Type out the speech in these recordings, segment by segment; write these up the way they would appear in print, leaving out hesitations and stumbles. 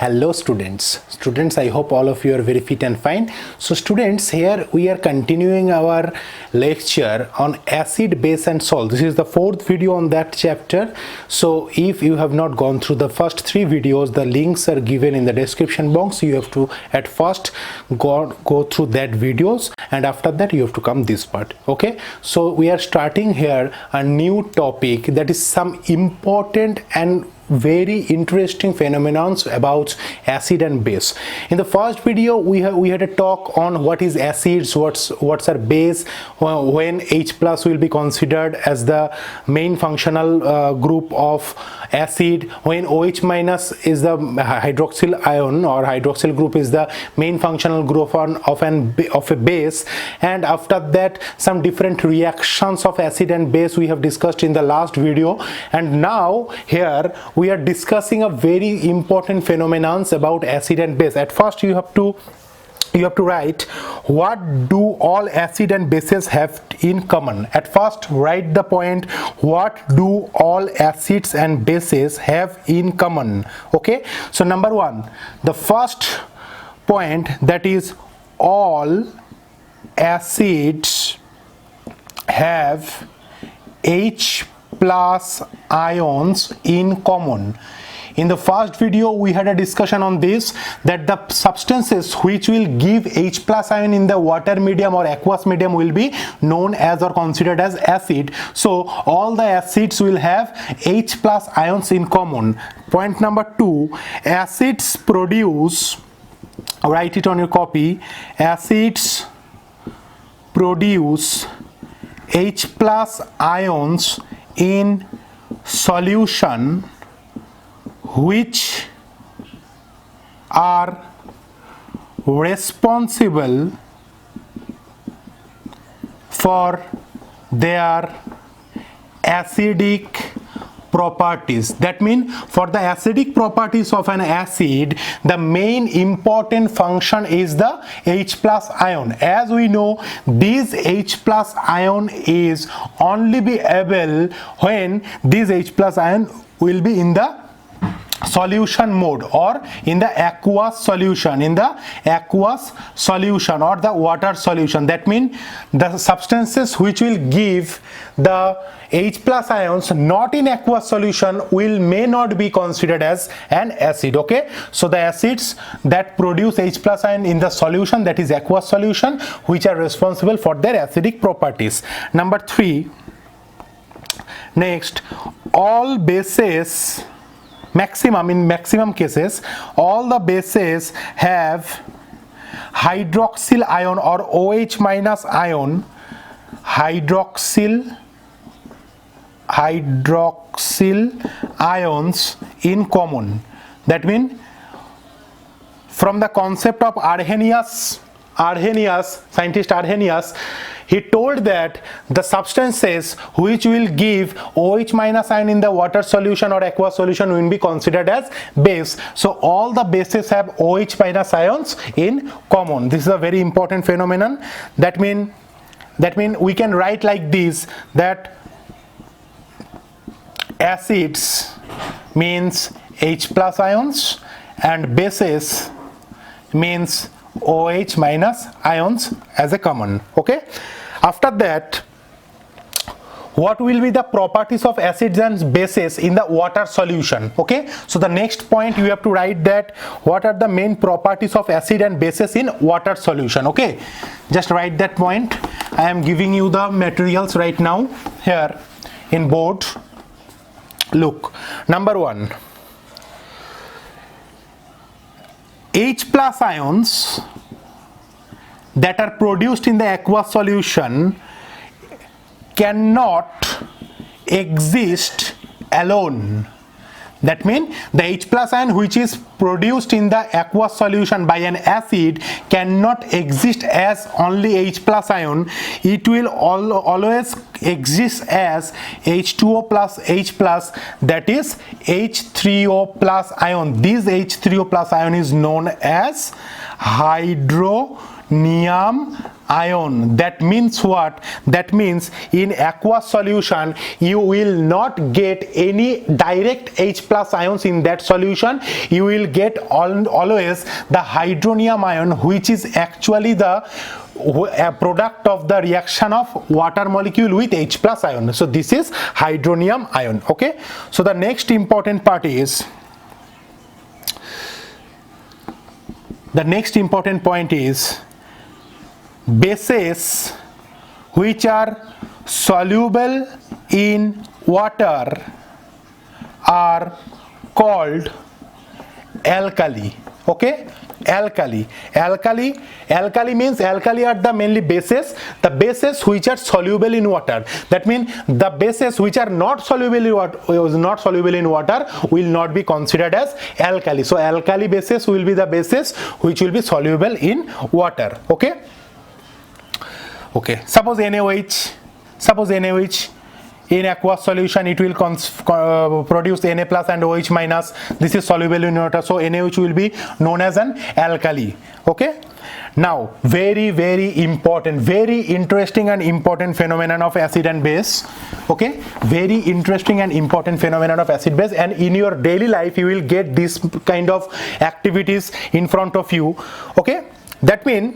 Hello students, I hope all of you are very fit and fine. So students, here we are continuing our lecture on acid, base and salt. This is the fourth video on that chapter. So if you have not gone through the first three videos, the links are given in the description box. You have to at first go through that videos, and after that you have to come this part. Okay, so we are starting here a new topic, that is some important and very interesting phenomenons about acid and base. In the first video we had a talk on what is acids, what's our base, when H plus will be considered as the main functional group of acid, when OH minus is the hydroxyl ion or hydroxyl group is the main functional group of a base, and after that some different reactions of acid and base we have discussed in the last video. And now here we are discussing a very important phenomenons about acid and base. At first you have to write what do all acid and bases have in common. At first write the point, what do all acids and bases have in common. Okay, so number one, the first point, that is all acids have H plus ions in common. In the first video we had a discussion on this, that the substances which will give H plus ion in the water medium or aqueous medium will be known as or considered as acid. So all the acids will have H plus ions in common. Point number two, acids produce, write it on your copy, acids produce H plus ions in solution which are responsible for their acidic properties. That means for the acidic properties of an acid, the main important function is the H plus ion. As we know, this H plus ion is only be able when this H plus ion will be in the solution mode or in the aqueous solution, or the water solution. That means the substances which will give the H plus ions not in aqueous solution may not be considered as an acid. Okay, so the acids that produce H plus ion in the solution, that is aqueous solution, which are responsible for their acidic properties. Number three, next, all bases, in maximum cases, all the bases have hydroxyl ion or OH minus ion, hydroxyl ions in common. That means from the concept of Arrhenius, scientist Arrhenius, he told that the substances which will give OH minus ion in the water solution or aqueous solution will be considered as base. So all the bases have OH minus ions in common. This is a very important phenomenon. That mean we can write like this, that acids means H plus ions and bases means OH minus ions as a common. Okay, after that, what will be the properties of acids and bases in the water solution? Okay, so the next point you have to write that what are the main properties of acid and bases in water solution. Okay, just write that point. I am giving you the materials right now here in board. Look, number one, H plus ions that are produced in the aqueous solution cannot exist alone. That means the H plus ion which is produced in the aqueous solution by an acid cannot exist as only H plus ion. It will always exist as H2O plus H plus, that is H3O plus ion. This H3O plus ion is known as hydronium ion. That means what? That means in aqueous solution you will not get any direct H plus ions in that solution. You will get always the hydronium ion, which is actually the a product of the reaction of water molecule with H plus ion. So this is hydronium ion. Okay, so the next important part is, the next important point is bases which are soluble in water are called alkali. Okay, alkali means alkali are the mainly bases, the bases which are soluble in water. That means the bases which are not soluble in water will not be considered as alkali. So alkali bases will be the bases which will be soluble in water. Okay, suppose NaOH in aqueous solution it will produce Na plus and OH minus. This is soluble in water, so NaOH will be known as an alkali. Okay, now very important, very interesting and important phenomenon of acid and base. Okay, very interesting and important phenomenon of acid base, and in your daily life you will get this kind of activities in front of you. Okay, that means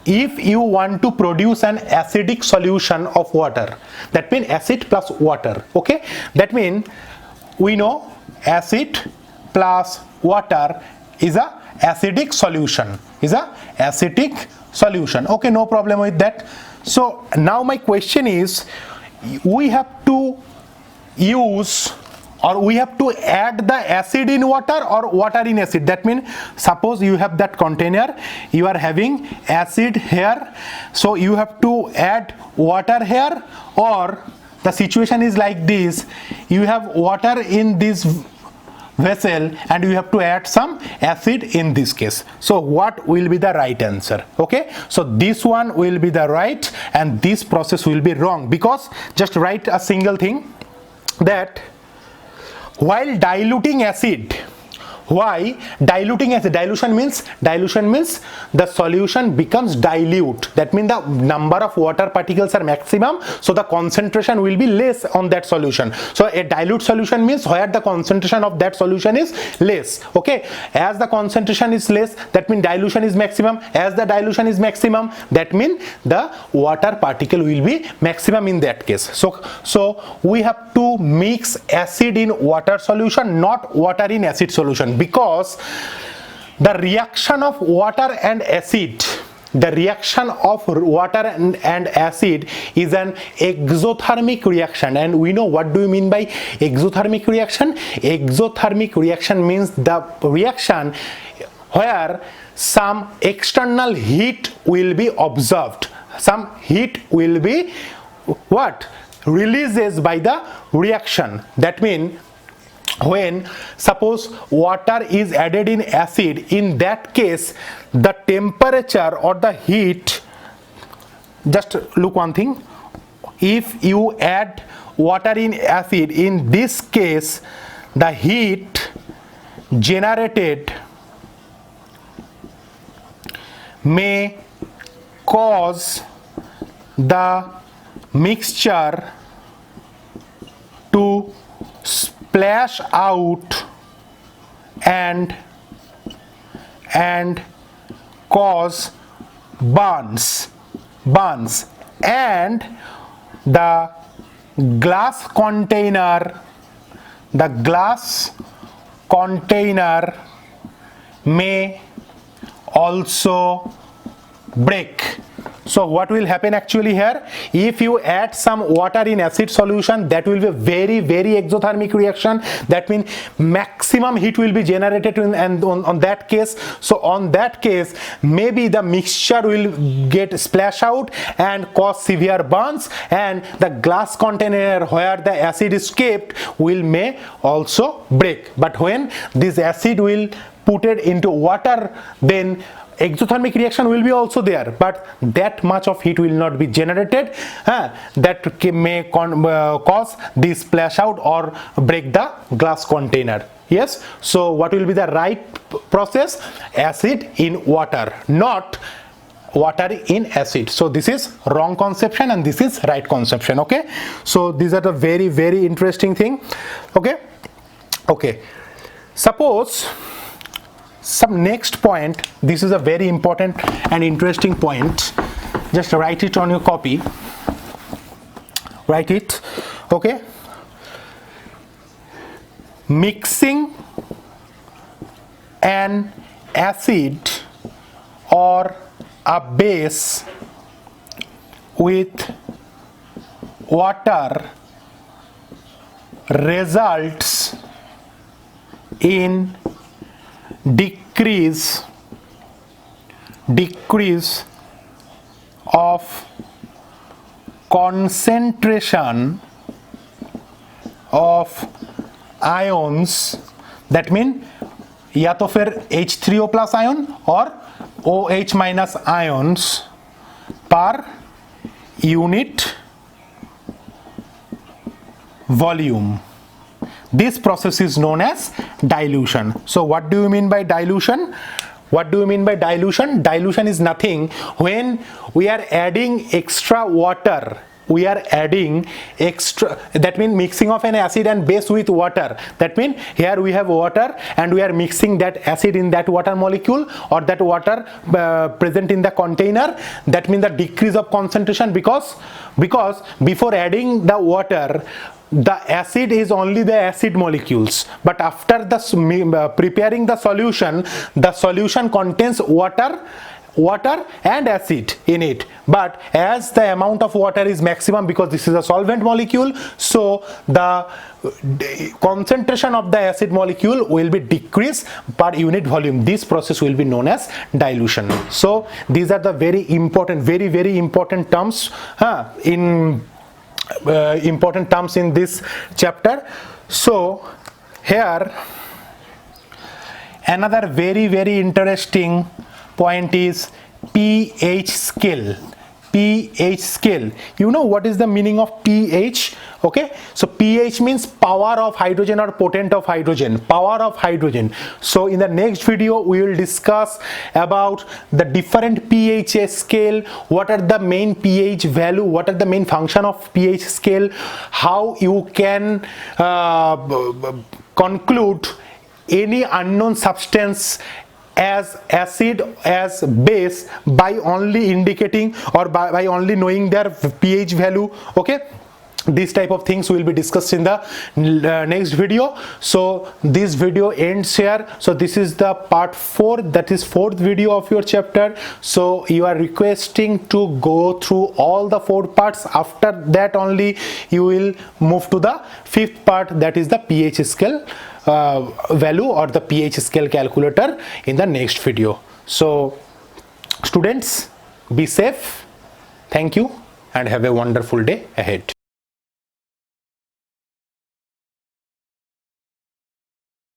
if you want to produce an acidic solution of water, that means acid plus water. Okay, that means we know acid plus water is a acidic solution, Okay, no problem with that. So now my question is, we have to use or we have to add the acid in water or water in acid. That means suppose you have that container, you are having acid here, so you have to add water here, or the situation is like this, you have water in this vessel and you have to add some acid in this case. So what will be the right answer? Okay, so this one will be the right and this process will be wrong, because just write a single thing, that while diluting acid, dilution means the solution becomes dilute. That means the number of water particles are maximum, so the concentration will be less on that solution. So a dilute solution means where the concentration of that solution is less. Okay, as the concentration is less, that means dilution is maximum. As the dilution is maximum, that means the water particle will be maximum in that case. So we have to mix acid in water solution, not water in acid solution, because the reaction of water and acid, is an exothermic reaction. And we know what do you mean by exothermic reaction? Exothermic reaction means the reaction where some external heat will be observed, some heat will be releases by the reaction. That means when suppose water is added in acid, in that case the temperature or the heat, just look one thing, if you add water in acid, in this case the heat generated may cause the mixture to splash out and cause burns, and the glass container may also break. So what will happen actually here, if you add some water in acid solution, that will be a very exothermic reaction. That means maximum heat will be generated on that case. So on that case maybe the mixture will get splash out and cause severe burns, and the glass container where the acid is kept may also break. But when this acid will put it into water, then exothermic reaction will be also there, but that much of heat will not be generated, that may cause this splash out or break the glass container. Yes, so what will be the right process? Acid in water, not water in acid. So this is wrong conception and this is right conception. Okay, so these are the very interesting thing. Okay, suppose some next point, this is a very important and interesting point, just write it on your copy, write it. Okay, mixing an acid or a base with water results in decrease of concentration of ions, that mean या तो फिर H3O plus ion or OH minus ions per unit volume. This process is known as dilution. So what do you mean by dilution? What do you mean by dilution? Dilution is nothing when we are adding extra water. We are adding extra, that means mixing of an acid and base with water. That means here we have water and we are mixing that acid in that water molecule or that water present in the container. That means the decrease of concentration, because before adding the water, the acid is only the acid molecules, but after the preparing the solution contains water and acid in it. But as the amount of water is maximum, because this is a solvent molecule, so the concentration of the acid molecule will be decreased per unit volume. This process will be known as dilution. So these are the very important terms important terms in this chapter. So here another very interesting point is pH scale. pH scale, you know what is the meaning of pH? Okay, so pH means power of hydrogen or potent of hydrogen, power of hydrogen. So in the next video we will discuss about the different pH scale, what are the main pH value, what are the main function of pH scale, how you can conclude any unknown substance as acid, as base, by only indicating or by only knowing their pH value. Okay, these type of things will be discussed in the next video. So this video ends here. So this is the part 4, that is 4th video of your chapter. So you are requesting to go through all the 4 parts. After that only you will move to the 5th part, that is the pH scale value or the pH scale calculator in the next video. So students, be safe. Thank you and have a wonderful day ahead.